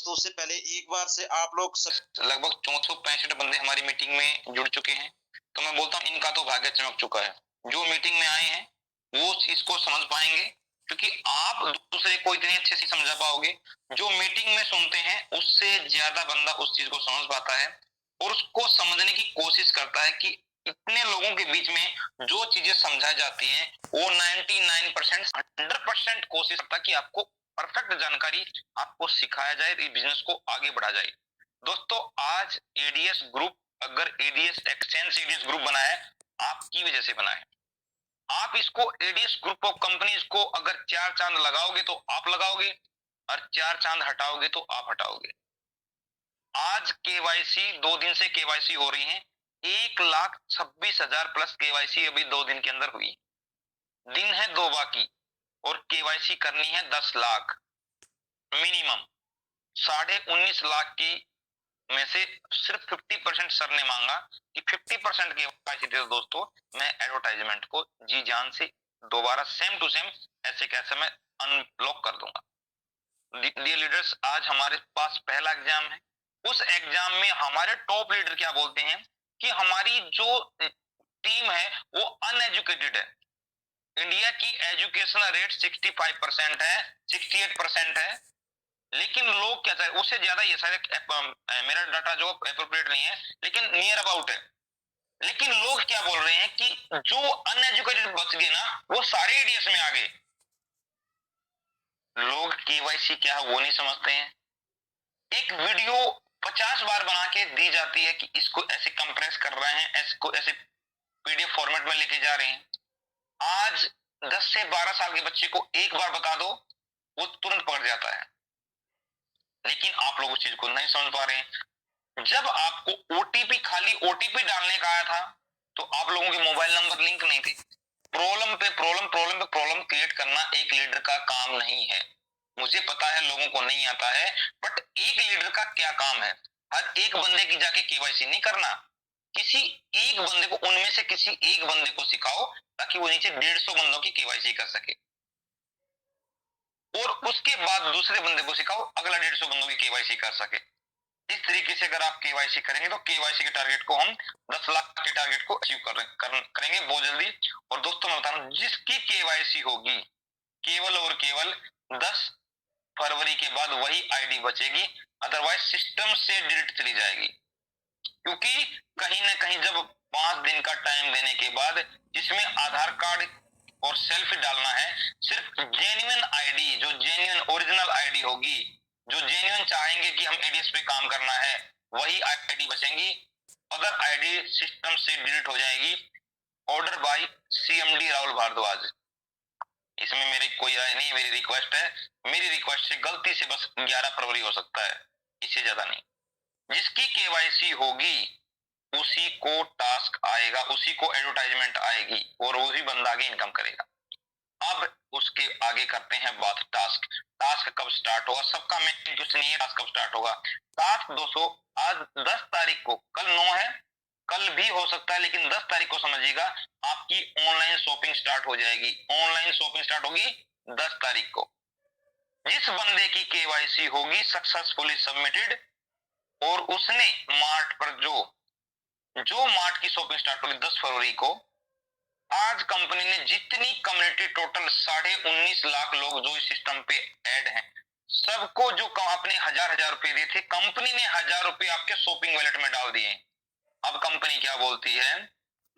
तो उससे पहले एक बार से आप लोग लगभग 465 बंदे हमारी मीटिंग में जुड़ चुके हैं। तो मैं बोलता हूँ इनका तो भाग्य चमक चुका है। जो मीटिंग में आए हैं वो इसको समझ पाएंगे, क्योंकि आप दूसरे को इतने अच्छे से समझा पाओगे। जो मीटिंग में सुनते हैं उससे ज्यादा बंदा उस चीज को समझ पाता है और उसको समझने की कोशिश करता है कि इतने लोगों के बीच में जो चीजें समझाई जाती हैं वो 99% 100% कोशिश करता है कि आपको परफेक्ट जानकारी आपको सिखाया जाए, इस बिजनेस को आगे बढ़ा जाए। दोस्तों आज एडीएस ग्रुप, अगर एडीएस एक्सचेंज एडीएस ग्रुप बना है आपकी वजह से बना है। आप इसको एडीएस ग्रुप ऑफ कंपनीज को अगर 4 चांद लगाओगे तो आप लगाओगे और 4 चांद हटाओगे तो आप हटाओगे। आज केवाईसी 2 दिन से केवाईसी हो रही है, 1,26,000 प्लस केवाईसी अभी 2 दिन के अंदर हुई। दिन है 2 बाकी और केवाईसी करनी है 10 लाख मिनिमम। 19.5 लाख की में से सिर्फ 50% सर ने मांगा कि 50% केवाईसी दे दो दोस्तों, मैं एडवर्टाइजमेंट को जी जान से दोबारा सेम टू सेम ऐसे कैसे मैं अनब्लॉक कर दूंगा। डियर लीडर्स, आज हमारे पास पहला एग्जाम है। उस एग्जाम में हमारे टॉप लीडर क्या बोलते हैं कि हमारी जो टीम है वो अनएजुकेटेड है। इंडिया की एजुकेशन रेट 65% है, 68% है, लेकिन लोग क्या चाहते, उससे ज्यादा ये शायद मेरा डाटा जो एप्रोप्रिएट नहीं है लेकिन नियर अबाउट है। लेकिन लोग क्या बोल रहे हैं कि जो अनएजुकेटेड बच गए ना वो सारे एडीएस में आ गए। लोग केवाईसी क्या है वो नहीं समझते हैं। एक वीडियो 50 बार बना के दी जाती है कि इसको ऐसे कंप्रेस कर रहे हैं, इसको ऐसे पीडीएफ फॉर्मेट में लेके जा रहे हैं। आज 10 से 12 साल के बच्चे को एक बार बता दो वो तुरंत पकड़ जाता है, लेकिन आप लोग उस चीज को नहीं समझ पा रहे हैं। जब आपको ओटीपी, खाली ओटीपी डालने का आया था तो आप लोगों के मोबाइल नंबर लिंक नहीं थे। प्रॉब्लम पे प्रॉब्लम, प्रॉब्लम पे प्रॉब्लम क्रिएट करना एक लीडर का काम नहीं है। मुझे पता है लोगों को नहीं आता है, बट एक लीडर का क्या काम है? हर एक बंदे की जाके केवाईसी नहीं करना, किसी एक बंदे को, उनमें से किसी एक बंदे को सिखाओ ताकि वो नीचे 150 बंदों की केवाईसी कर सके और उसके बाद दूसरे बंदे को सिखाओ अगला 150 बंदों की केवाईसी कर सके। इस तरीके से अगर आप केवाईसी करेंगे तो केवाईसी के टारगेट को हम 10 लाख के टारगेट को अचीव करेंगे बहुत जल्दी। और दोस्तों मैं बता रहा हूं, जिसकी केवाईसी होगी केवल और केवल 10 फरवरी के बाद वही आईडी बचेगी, अदरवाइज सिस्टम से डिलीट चली जाएगी। क्योंकि कहीं ना कहीं जब 5 दिन का टाइम देने के बाद जिसमें आधार कार्ड और सेल्फी डालना है, सिर्फ जेन्युइन आईडी, जो जेन्युइन ओरिजिनल आईडी होगी, जो जेन्युइन चाहेंगे कि हम एडीएस पे काम करना है, वही आईडी बचेंगी। अदर आईडी सिस्टम से डिलीट हो जाएगी। Order by CMD Rahul Bhardwaj. इसमें मेरी कोई राय नहीं, मेरी रिक्वेस्ट है। मेरी रिक्वेस्ट से गलती से बस 11 फरवरी हो सकता है, इससे ज्यादा नहीं। जिसकी केवाईसी होगी उसी को टास्क आएगा, उसी को एडवर्टाइजमेंट आएगी और वही बंदा आगे इनकम करेगा। अब उसके आगे करते हैं बात टास्क। टास्क कब स्टार्ट होगा? सबका मेन क्वेश्चन ये, टास्क कब स्टार्ट होगा? टास्क दोस्तों आज 10 तारीख को, कल 9 है, कल भी हो सकता है, लेकिन 10 तारीख को समझिएगा आपकी ऑनलाइन शॉपिंग स्टार्ट हो जाएगी। ऑनलाइन शॉपिंग स्टार्ट होगी 10 तारीख को। जिस बंदे की केवाईसी होगी सक्सेसफुली सबमिटेड और उसने मार्ट पर जो मार्ट की शॉपिंग स्टार्ट होगी 10 फरवरी को, आज कंपनी ने जितनी कम्युनिटी टोटल 19.5 लाख लोग जो इस सिस्टम पे ऐड हैं, सबको जो आपने 1,000 रुपए दिए थे, कंपनी ने 1,000 रुपए आपके शॉपिंग वॉलेट में डाल दिए। अब कंपनी क्या बोलती है,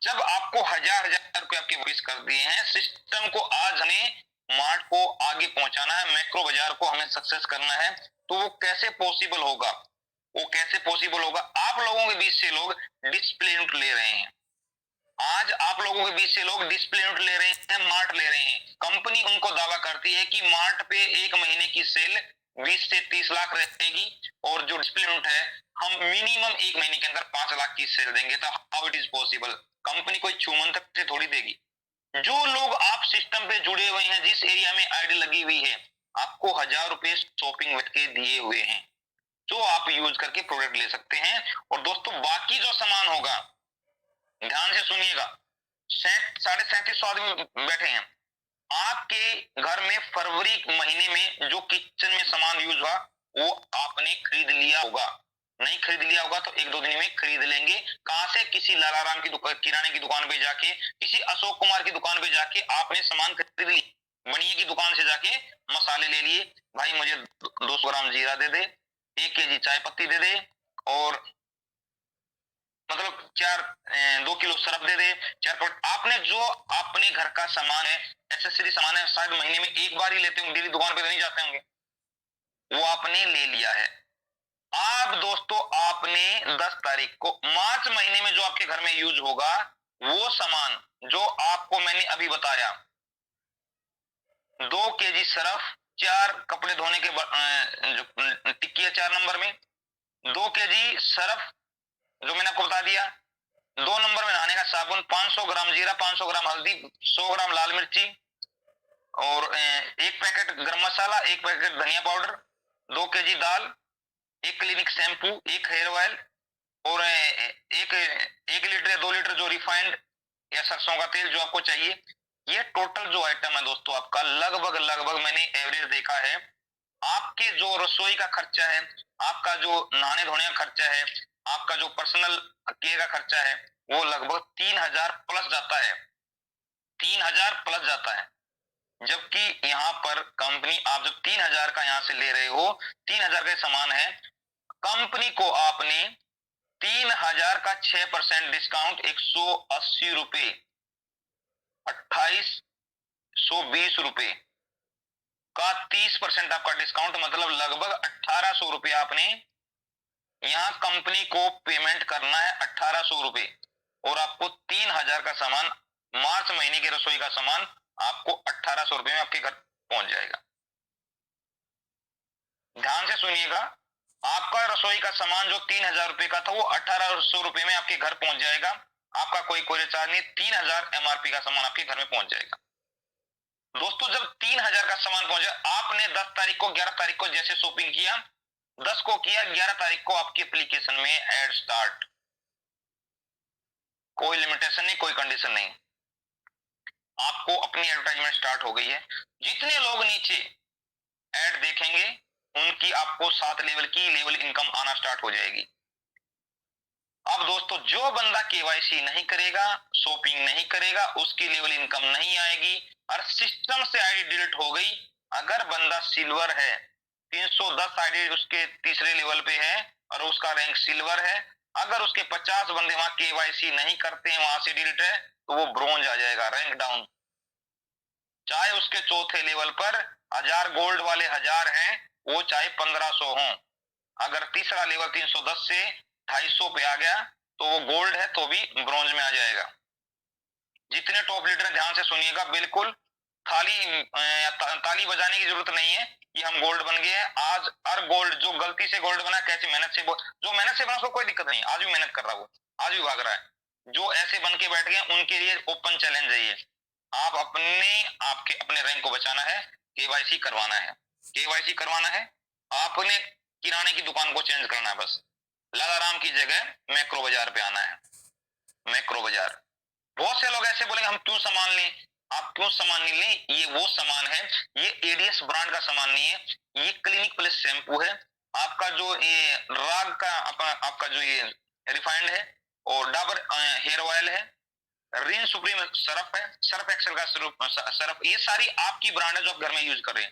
जब आपको 1,000 रुपए आपके वापिस कर दिए हैं, सिस्टम को आज हमें मार्ट को आगे पहुंचाना है, मैक्रो बाजार को हमें सक्सेस करना है, तो वो कैसे पॉसिबल होगा? वो कैसे पॉसिबल होगा? आप लोगों के बीच से लोग डिस्प्ले यूनिट ले रहे हैं। आज आप लोगों के बीच से लोग डिस्प्ले यूनिट ले रहे हैं, मार्ट ले रहे हैं। कंपनी उनको दावा करती है कि मार्ट पे एक महीने की सेल 20 से 30 लाख रहेगी और जो डिस्प्ले यूनिट है हम मिनिमम एक महीने के अंदर 5 लाख की सेल देंगे। तो how it is possible? Company कोई छूमंतर से थोड़ी देगी। जो लोग आप सिस्टम पे जुड़े हुए हैं, जिस एरिया में आईडी लगी हुई है, आपको 1,000 रुपए शॉपिंग के दिए हुए हैं जो आप यूज करके प्रोडक्ट ले सकते हैं। और दोस्तों बाकी जो सामान होगा, ध्यान से सुनिएगा, 37,500 आदमी बैठे हैं आपके घर में। फरवरी महीने में जो किचन में सामान यूज हुआ वो आपने खरीद लिया होगा। नहीं खरीद लिया होगा तो एक दो दिन में खरीद लेंगे। कहां से? किसी लालाराम की दुकान, किराने की दुकान पे जाके, किसी अशोक कुमार की दुकान पे जाके आपने सामान खरीद ली। बनिए की दुकान से जाके मसाले ले लिए, भाई मुझे 200 ग्राम जीरा दे दे, 1 kg चाय पत्ती दे दे, और मतलब 2 किलो सरफ दे दे, 4 आपने जो अपने घर का सामान है, एक्सेसरी सामान है, शायद महीने में एक बार ही लेते होंगे, डेली दुकान पे तो नहीं जाते होंगे, वो आपने ले लिया है। आप दोस्तों आपने 10 तारीख को मार्च महीने में जो आपके घर में यूज होगा, वो सामान जो आपको मैंने अभी बताया, 2 kg सरफ, 4 कपड़े धोने के जो टिक्की है 4 नंबर में, 2 kg सरफ जो मैंने आपको बता दिया, 2 नंबर में नहाने का साबुन, 500 ग्राम जीरा, 500 ग्राम हल्दी, 100 ग्राम लाल मिर्ची, और 1 पैकेट गरम मसाला, 1 पैकेट धनिया पाउडर, 2 kg दाल, 1 क्लिनिक शैम्पू, 1 हेयर ऑयल, और 1 लीटर या 2 लीटर जो रिफाइंड या सरसों का तेल जो आपको चाहिए। ये टोटल जो आइटम है दोस्तों आपका लगभग लगभग मैंने एवरेज देखा है, आपके जो रसोई का खर्चा है, आपका जो नहाने धोने का खर्चा है, आपका जो पर्सनल केयर का खर्चा है, वो लगभग 3000 प्लस जाता है, 3000 प्लस जाता है। जबकि यहाँ पर कंपनी, आप जब 3000 का यहाँ से ले रहे हो, 3000 का सामान है, कंपनी को आपने 3000 का 6% डिस्काउंट 180 रुपए, 2820 रुपए का 30% आपका डिस्काउंट, मतलब लगभग 1800 रुपए आपने यहाँ कंपनी को पेमेंट करना है, 1800 रुपए, और आपको 3000 का सामान, मार्च महीने के रसोई का सामान आपको 1800 रुपए में आपके घर पहुंच जाएगा। ध्यान से सुनिएगा, आपका रसोई का सामान जो 3000 रुपए का था, वो 1800 रुपए में आपके घर पहुंच जाएगा। आपका कोई कोई चार्ज नहीं, 3000 एमआरपी का सामान आपके घर में पहुंच जाएगा। दोस्तों जब 3000 का सामान पहुंचा, आपने 10 तारीख को, 11 तारीख को जैसे शॉपिंग किया, 10 को किया, 11 तारीख को आपकी एप्लीकेशन में एड स्टार्ट, कोई लिमिटेशन नहीं, कोई कंडीशन नहीं, आपको अपनी एडवर्टाइजमेंट स्टार्ट हो गई है। जितने लोग नीचे एड देखेंगे, उनकी आपको 7 लेवल की लेवल इनकम आना स्टार्ट हो जाएगी। अब दोस्तों जो बंदा केवाईसी नहीं करेगा, शॉपिंग नहीं करेगा, उसकी लेवल इनकम नहीं आएगी, और सिस्टम से आईडी डिलीट हो गई। अगर बंदा सिल्वर है, 310 आईडी उसके तीसरे लेवल पे है और उसका रैंक सिल्वर है, अगर उसके 50 बंदे वहां केवाईसी नहीं करते हैं, वहां से डिलीट है, तो वो ब्रोंज आ जाएगा, रैंक डाउन। चाहे उसके चौथे लेवल पर 1000 गोल्ड वाले 1000 हैं, वो चाहे 1500 हो, अगर तीसरा लेवल 310 से 250 पे आ गया तो वो गोल्ड है, तो भी ब्रॉन्ज में आ जाएगा। जितने टॉप लीडर ध्यान से सुनिएगा, बिल्कुल ताली बजाने की जरूरत नहीं है कि हम गोल्ड बन गए हैं आज। हर गोल्ड जो गलती से गोल्ड बना, कैसे मेहनत से, जो मेहनत से बना उसको कोई दिक्कत नहीं, आज भी मेहनत कर रहा है, वो आज भी भाग रहा है। जो ऐसे बन के बैठ गए उनके लिए ओपन चैलेंज है ये। आप आपके अपने रैंक को बचाना है, केवाईसी करवाना है, केवाईसी करवाना है, आपने किराने की दुकान को चेंज करना है, बस लालाराम की जगह मैक्रो बाजार पे आना है, मैक्रो बाजार। बहुत से लोग ऐसे बोलेंगे हम क्यों सामान लें, आप क्यों सामान नहीं लें, ये वो सामान है, ये एडीएस ब्रांड का सामान नहीं है, ये क्लिनिक प्लस शैम्पू है, आपका जो ये राग का आपका जो ये रिफाइंड है, और डाबर हेयर ऑयल है, रिन सुप्रीम सरफ है, सर्फ एक्सेल का सरफ, ये सारी आपकी ब्रांड है जो आप घर में यूज कर रहे हैं।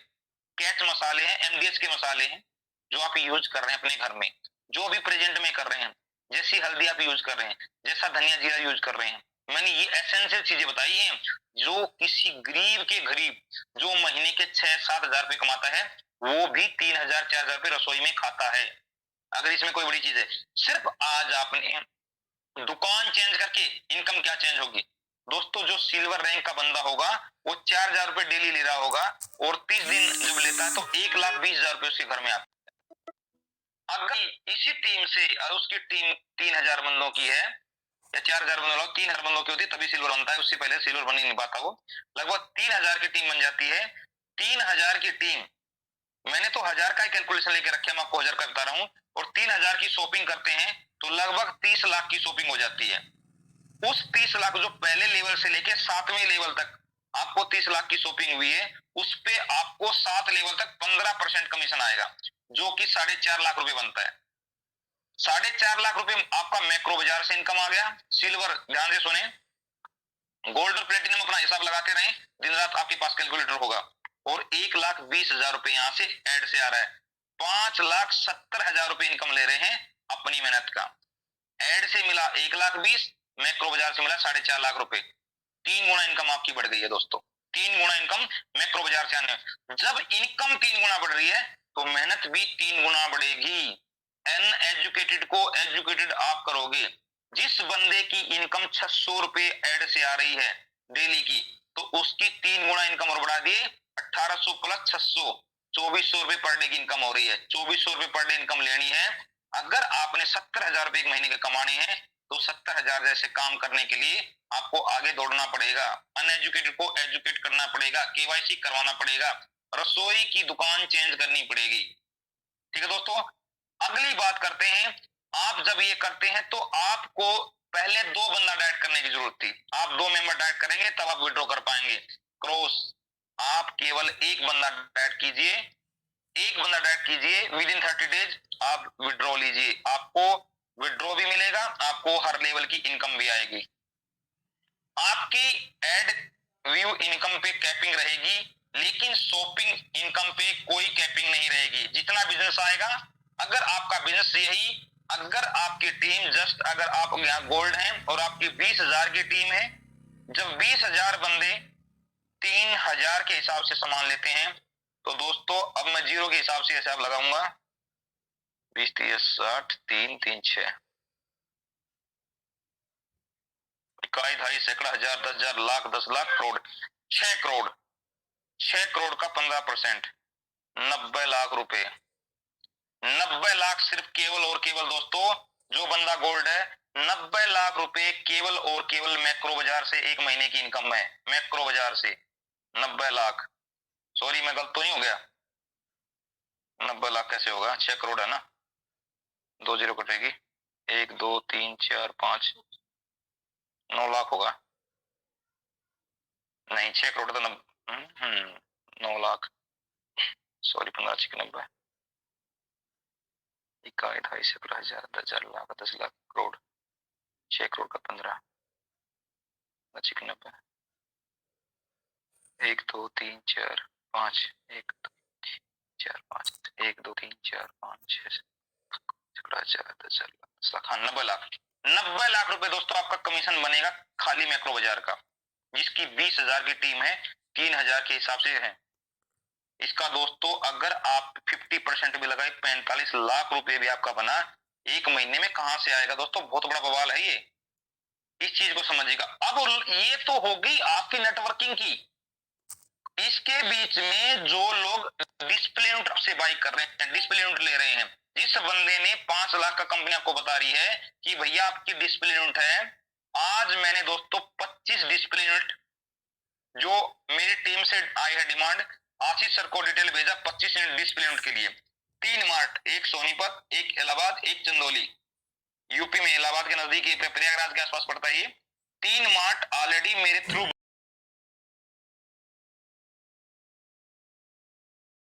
कैच मसाले हैं, एमडीएच के मसाले हैं जो आप यूज कर रहे हैं अपने घर में, जो भी प्रेजेंट में कर रहे हैं, जैसी हल्दी आप यूज कर रहे हैं, जैसा धनिया जीरा यूज कर रहे हैं। मैंने ये एसेंशियल चीजें बताई हैं जो किसी गरीब के गरीब, जो महीने के 6-7 हजार रुपए कमाता है, वो भी 3000-4000 रुपए रसोई में खाता है। अगर इसमें कोई बड़ी चीज है, सिर्फ आज आपने दुकान चेंज करके इनकम क्या चेंज होगी दोस्तों। जो सिल्वर रैंक का बंदा होगा वो 4000 रुपए डेली ले रहा होगा, और 30 दिन जब लेता है तो 1,20,000 रुपए उसके घर में आता है। अगर इसी टीम से, और उसकी टीम 3000 बंदों की है या 4000 बंदों, 3000 बंदों की होती है तभी सिल्वर बनता है, उससे पहले सिल्वर बन ही नहीं पाता। वो लगभग 3000 की टीम बन जाती है। 3000 की टीम, मैंने तो 1000 का ही कैलकुलेशन लेके रखा, मैं आपको 1000 का बता रहा हूँ, और 3000 की शॉपिंग करते हैं तो लगभग 30 लाख की शॉपिंग हो जाती है। उस 30 लाख जो पहले लेवल से लेके 7वें लेवल तक आपको 30 लाख की शॉपिंग हुई है, उस पे आपको 7 लेवल तक 15% कमीशन आएगा, जो कि 4.5 लाख रुपए बनता है। 4.5 लाख रुपए आपका मैक्रो बाजार से इनकम आ गया। सिल्वर ध्यान से सुने, गोल्ड और प्लेटिनम अपना हिसाब लगाते रहें, दिन रात आपके पास कैलकुलेटर होगा। और 1,20,000 रुपए यहां से ऐड से आ रहा है। 5,70,000 रुपए इनकम ले रहे हैं अपनी मेहनत का। ऐड से मिला 1,20,000, मैक्रो बाजार से मिला 4.5 लाख रुपए। 3 गुना इनकम आपकी बढ़ गई है दोस्तों। 3 गुना इनकम मैक्रो बाजार से आने। जब इनकम 3 गुना बढ़ रही है तो मेहनत भी 3 गुना बढ़ेगी। अनएजुकेटेड को एजुकेटेड आप करोगे। जिस बंदे की इनकम 600 रुपए ऐड से आ रही है डेली की, तो उसकी 3 गुना इनकम और बढ़ा दिए। 1800 प्लस 600, 2400 रुपए पर डे की इनकम हो रही है। 2400 रुपए पर डे इनकम लेनी है। अगर आपने 70,000 रुपए एक महीने के कमाने हैं, तो 70,000 जैसे काम करने के लिए आपको आगे दौड़ना पड़ेगा। अनएजुकेटेड को एजुकेट करना पड़ेगा, केवाईसी करवाना पड़ेगा, रसोई की दुकान चेंज करनी पड़ेगी। ठीक है दोस्तों, अगली बात करते हैं। आप जब ये करते हैं तो आपको पहले 2 बंदा डाइट करने की जरूरत थी। आप 2 मेंबर डाइट करेंगे तब आप विड्रॉ कर पाएंगे। क्रॉस, आप केवल एक बंदा डाइट कीजिए, एक बंदा डाइट कीजिए, विद इन 30 डेज आप विड्रॉ लीजिए। आपको विड्रॉ भी मिलेगा, आपको हर लेवल की इनकम भी आएगी। आपकी एड व्यू इनकम पे कैपिंग रहेगी, लेकिन शॉपिंग इनकम पे कोई कैपिंग नहीं रहेगी। जितना बिजनेस आएगा, अगर आपका बिजनेस यही, अगर आपकी टीम जस्ट, अगर आप यहाँ गोल्ड हैं और आपकी 20,000 की टीम है, जब 20,000 बंदे 3,000 के हिसाब से सामान लेते हैं, तो दोस्तों अब मैं जीरो के हिसाब से हिसाब लगाऊंगा। 20, 30, 60, 3, 3, 6, इकाई, ढाई, सैकड़ा, हजार, 10,000, लाख, 10 लाख, करोड़, 6 करोड़। 6 करोड़ का 15%, 90 लाख रुपए। 90 लाख सिर्फ केवल और केवल दोस्तों, जो बंदा गोल्ड है, 90 लाख रुपए केवल और केवल मैक्रो बाजार से एक महीने की इनकम है। मैक्रो बाजार से 90 लाख। सॉरी, मैं गलत तो नहीं हो गया? 90 लाख कैसे होगा? 6 करोड़ है ना, 2 जीरो कटेगी। 1, 2, 3, 4, 5, 9 लाख होगा। नहीं, 6 करोड़ तो 9 लाख, सॉरी, 15, 6, 90, इकाई, ढाई, सैकड़ा, हजार, 10,000, लाख, 10 लाख, करोड़, 6 करोड़ का 15, 90, 1, 2, 3, 4, 5, 1, 2, 4, 5, 1, 2, 3, 4, 5, 6, 10,000, 10,000, 10 लाख, हाँ 90 लाख। 90 लाख रुपए दोस्तों आपका कमीशन बनेगा खाली मैक्रो बाजार का, जिसकी 20,000 की टीम है, 3,000 के हिसाब से है। इसका दोस्तों अगर आप 50% भी लगाए, 45 लाख रुपए भी आपका बना एक महीने में। कहां से आएगा दोस्तों? बहुत बड़ा बवाल है ये, इस चीज को समझिएगा। अब ये तो हो गई आपकी नेटवर्किंग की। इसके बीच में जो लोग डिस्प्ले यूनिट से बाई कर रहे हैं, डिस्प्ले यूनिट ले रहे हैं, जिस बंदे ने 5 लाख का कंपनी आपको बता रही है कि भैया आपकी डिस्प्ले यूनिट है, आज मैंने दोस्तों 25 डिस्प्ले यूनिट, जो मेरी टीम से आई है डिमांड, आशीष सर को डिटेल भेजा 25 डिस्प्ले यूनिट के लिए। 3 मार्ट, एक सोनीपत, एक इलाहाबाद, एक चंदौली, यूपी में इलाहाबाद के नजदीक, प्रयागराज के आसपास पड़ता है ये। 3 मार्ट ऑलरेडी मेरे थ्रू